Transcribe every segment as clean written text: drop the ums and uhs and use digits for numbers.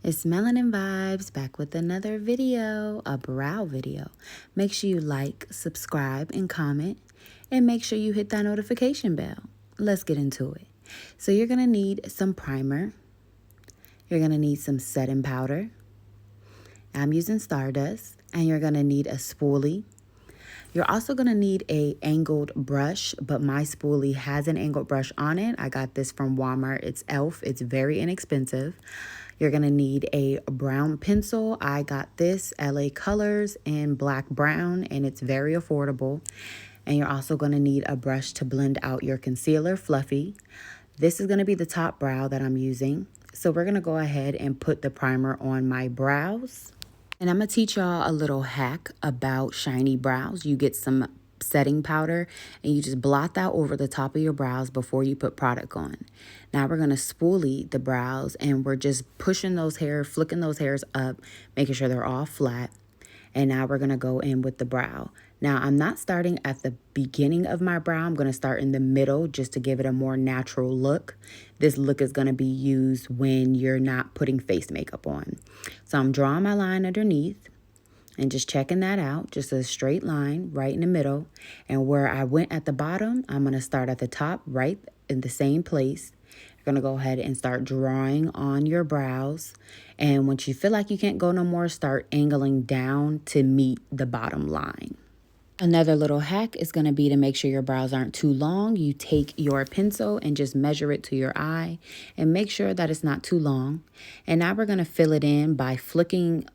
It's Melanin VibeZ back with another video, a brow video. Make sure you like, subscribe, and comment, and make sure you hit that notification bell. Let's get into it. So you're going to need some primer. You're going to need some setting powder. I'm using Stardust, and you're going to need a spoolie. You're also going to need a angled brush, but my spoolie has an angled brush on it. I got this from Walmart. It's e.l.f. It's very inexpensive. You're going to need a brown pencil. I got this LA Colors in black brown, and it's very affordable. And you're also going to need a brush to blend out your concealer, Fluffy. This is going to be the top brow that I'm using. So we're going to go ahead and put the primer on my brows. And I'm going to teach y'all a little hack about shiny brows. You get some setting powder and you just blot that over the top of your brows before you put product on. Now we're going to spoolie the brows, and we're just pushing those hairs, flicking those hairs up, making sure they're all flat. And now we're going to go in with the brow. Now I'm not starting at the beginning of my brow. I'm going to start in the middle just to give it a more natural look. This look is going to be used when you're not putting face makeup on. So I'm drawing my line underneath and just checking that out. Just a straight line right in the middle. And where I went at the bottom, I'm going to start at the top right in the same place. You're going to go ahead and start drawing on your brows. And once you feel like you can't go no more, start angling down to meet the bottom line. Another little hack is going to be to make sure your brows aren't too long. You take your pencil and just measure it to your eye and make sure that it's not too long. And now we're going to fill it in by flicking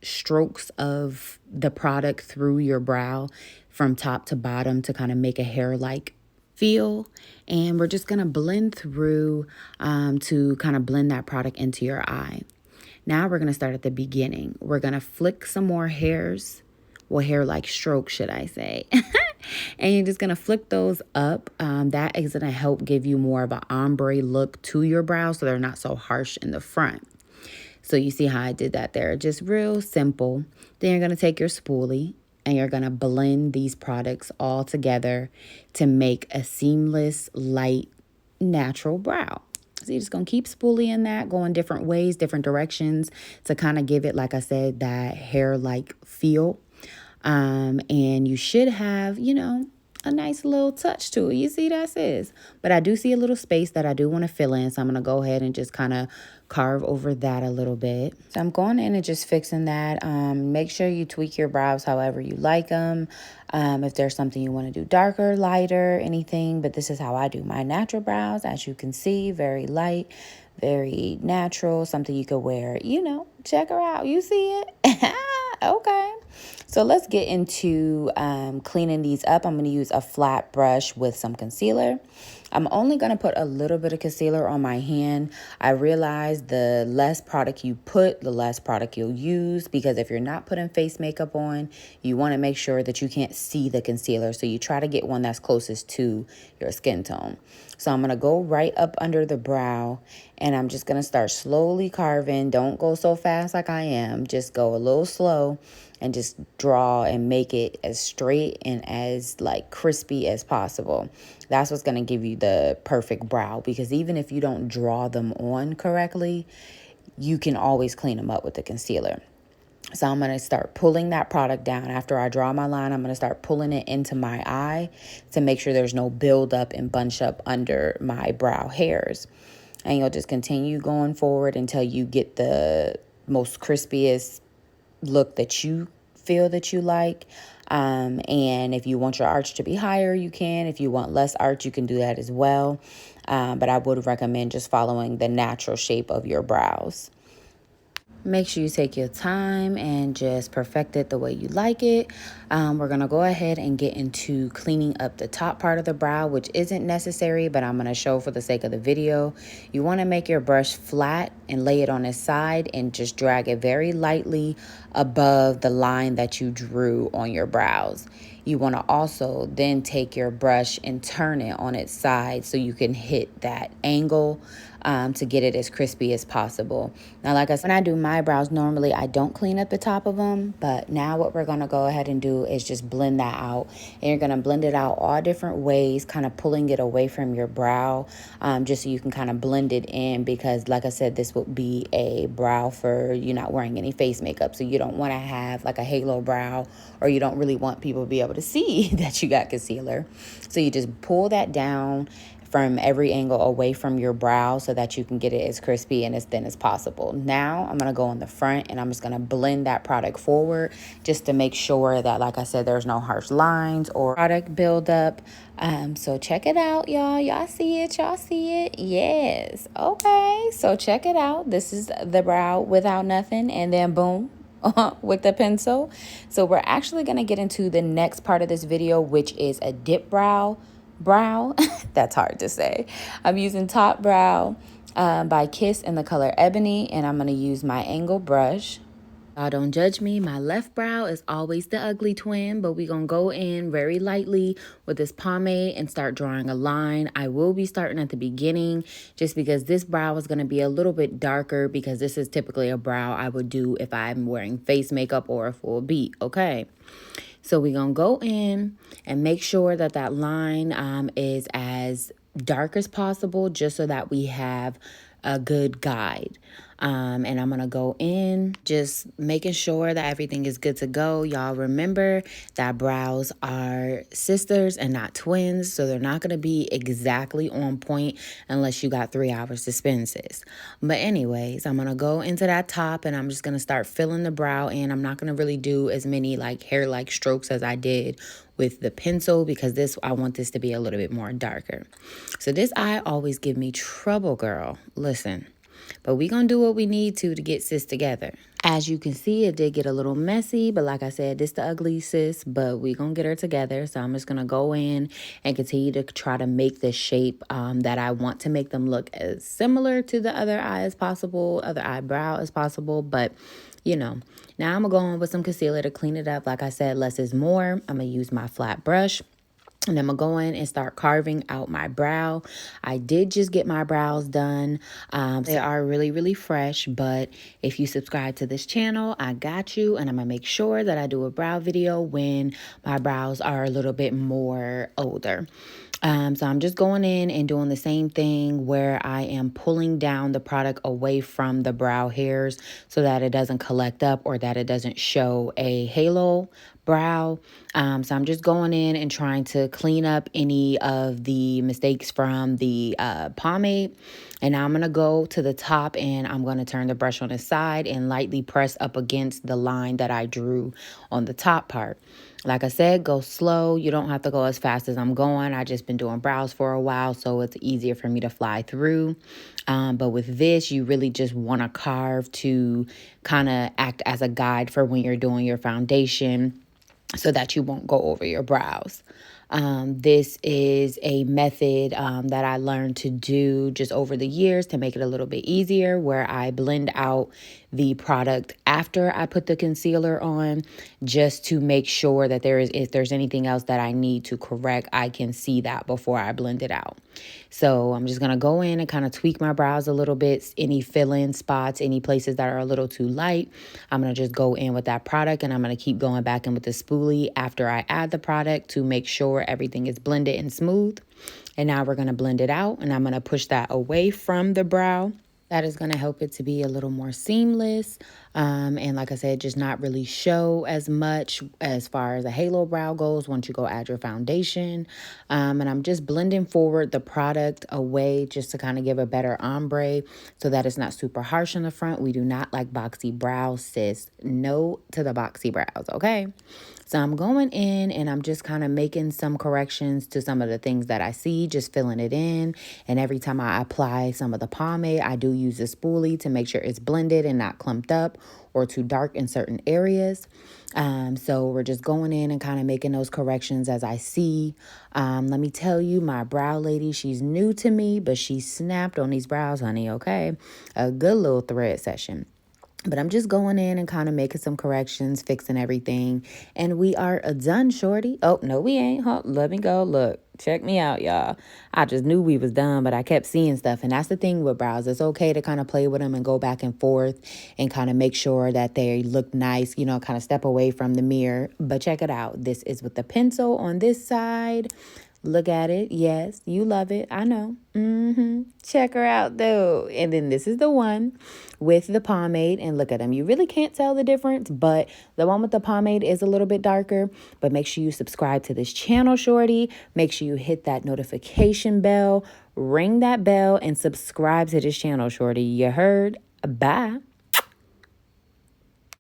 strokes of the product through your brow from top to bottom to kind of make a hair-like feel. And we're just going to blend through to kind of blend that product into your eye. Now we're going to start at the beginning. We're going to flick some more hairs. Well, hair-like strokes, should I say. And you're just going to flick those up. That is going to help give you more of an ombre look to your brows so they're not so harsh in the front. So you see how I did that there. Just real simple. Then you're going to take your spoolie and you're going to blend these products all together to make a seamless, light, natural brow. So you're just going to keep spoolieing that, going different ways, different directions to kind of give it, like I said, that hair-like feel. And you should have, a nice little touch to it. You see that, sis? But I do see a little space that I do want to fill in. So I'm going to go ahead and just kind of carve over that a little bit. So I'm going in and just fixing that. Make sure you tweak your brows however you like them. If there's something you want to do darker, lighter, anything. But this is how I do my natural brows. As you can see, very light, very natural. Something you could wear, check her out. You see it? Okay. So let's get into cleaning these up. I'm going to use a flat brush with some concealer. I'm only going to put a little bit of concealer on my hand. I realize the less product you put, the less product you'll use, because if you're not putting face makeup on, you want to make sure that you can't see the concealer. So you try to get one that's closest to your skin tone. So I'm going to go right up under the brow, and I'm just going to start slowly carving. Don't go so fast like I am. Just go a little slow and just draw and make it as straight and as crispy as possible. That's what's going to give you the perfect brow, because even if you don't draw them on correctly, you can always clean them up with the concealer. So I'm going to start pulling that product down. After I draw my line, I'm going to start pulling it into my eye to make sure there's no buildup and bunch up under my brow hairs. And you'll just continue going forward until you get the most crispiest look that you feel that you like. And if you want your arch to be higher, you can. If you want less arch, you can do that as well. But I would recommend just following the natural shape of your brows. Make sure you take your time and just perfect it the way you like it. We're going to go ahead and get into cleaning up the top part of the brow, which isn't necessary, but I'm going to show for the sake of the video. You want to make your brush flat and lay it on its side and just drag it very lightly above the line that you drew on your brows. You want to also then take your brush and turn it on its side so you can hit that angle to get it as crispy as possible. Now, like I said, when I do my brows, normally I don't clean up the top of them, but now what we're going to go ahead and do is just blend that out. And you're going to blend it out all different ways, kind of pulling it away from your brow, just so you can kind of blend it in, because like I said, this would be a brow for you not wearing any face makeup. So you don't want to have like a halo brow, or you don't really want people to be able to see that you got concealer. So you just pull that down from every angle away from your brow so that you can get it as crispy and as thin as possible. Now I'm going to go in the front and I'm just going to blend that product forward just to make sure that, like I said, there's no harsh lines or product buildup. So check it out, y'all. Y'all see it? Y'all see it? Yes. Okay. So check it out. This is the brow without nothing, and then boom, with the pencil. So we're actually going to get into the next part of this video, which is a Dipbrow Brow. That's hard to say. I'm using Top Brow by Kiss in the color Ebony, and I'm going to use my angle brush. Don't judge me. My left brow is always the ugly twin, but we're going to go in very lightly with this pomade and start drawing a line. I will be starting at the beginning just because this brow is going to be a little bit darker, because this is typically a brow I would do if I'm wearing face makeup or a full beat, okay? So we're going to go in and make sure that that line is as dark as possible, just so that we have a good guide. And I'm going to go in just making sure that everything is good to go. Y'all remember that brows are sisters and not twins, so they're not going to be exactly on point unless you got 3 hours to spend, sis. But anyways, I'm going to go into that top and I'm just going to start filling the brow in. I'm not going to really do as many like hair-like strokes as I did with the pencil, because I want this to be a little bit more darker. So this eye always give me trouble, girl. Listen. But we gonna do what we need to get sis together. As you can see, it did get a little messy, but like I said, this the ugly sis, but we gonna get her together. So I'm just gonna go in and continue to try to make the shape that I want to make them look as similar to the other eye as possible, other eyebrow as possible. But you know, now I'm gonna go in with some concealer to clean it up. Like I said, less is more. I'm gonna use my flat brush. And I'm going to go in and start carving out my brow. I did just get my brows done. They are really, really fresh. But if you subscribe to this channel, I got you. And I'm going to make sure that I do a brow video when my brows are a little bit more older. So I'm just going in and doing the same thing where I am pulling down the product away from the brow hairs so that it doesn't collect up or that it doesn't show a halo brow. So I'm just going in and trying to clean up any of the mistakes from the pomade. And now I'm going to go to the top and I'm going to turn the brush on its side and lightly press up against the line that I drew on the top part. Like I said, go slow. You don't have to go as fast as I'm going. I just been doing brows for a while, so it's easier for me to fly through. But with this, you really just want to carve to kind of act as a guide for when you're doing your foundation, so that you won't go over your brows. This is a method that I learned to do just over the years to make it a little bit easier, where I blend out the product after I put the concealer on, just to make sure that if there's anything else that I need to correct, I can see that before I blend it out. So I'm just going to go in and kind of tweak my brows a little bit. Any fill-in spots, any places that are a little too light, I'm going to just go in with that product, and I'm going to keep going back in with the spoolie after I add the product to make sure everything is blended and smooth. And now we're going to blend it out, and I'm going to push that away from the brow. That is going to help it to be a little more seamless. And like I said, just not really show as much as far as a halo brow goes once you go add your foundation. And I'm just blending forward the product away just to kind of give a better ombre so that it's not super harsh on the front. We do not like boxy brows, sis. No to the boxy brows, okay? So I'm going in and I'm just kind of making some corrections to some of the things that I see, just filling it in. And every time I apply some of the pomade, I do use a spoolie to make sure it's blended and not clumped up or too dark in certain areas. So we're just going in and kind of making those corrections as I see. Let me tell you, my brow lady, she's new to me, but she snapped on these brows, honey, okay? A good little thread session. But I'm just going in and kind of making some corrections, fixing everything. And we are done, shorty. Oh, no, we ain't. Huh? Let me go. Look, check me out, y'all. I just knew we was done, but I kept seeing stuff. And that's the thing with brows. It's okay to kind of play with them and go back and forth and kind of make sure that they look nice, you know, kind of step away from the mirror. But check it out. This is with the pencil on this side. Look at it. Yes, you love it. I know. Check her out, though. And then this is the one with the pomade. And look at them. You really can't tell the difference, but the one with the pomade is a little bit darker. But make sure you subscribe to this channel, shorty. Make sure you hit that notification bell, ring that bell, and subscribe to this channel, shorty. You heard? Bye.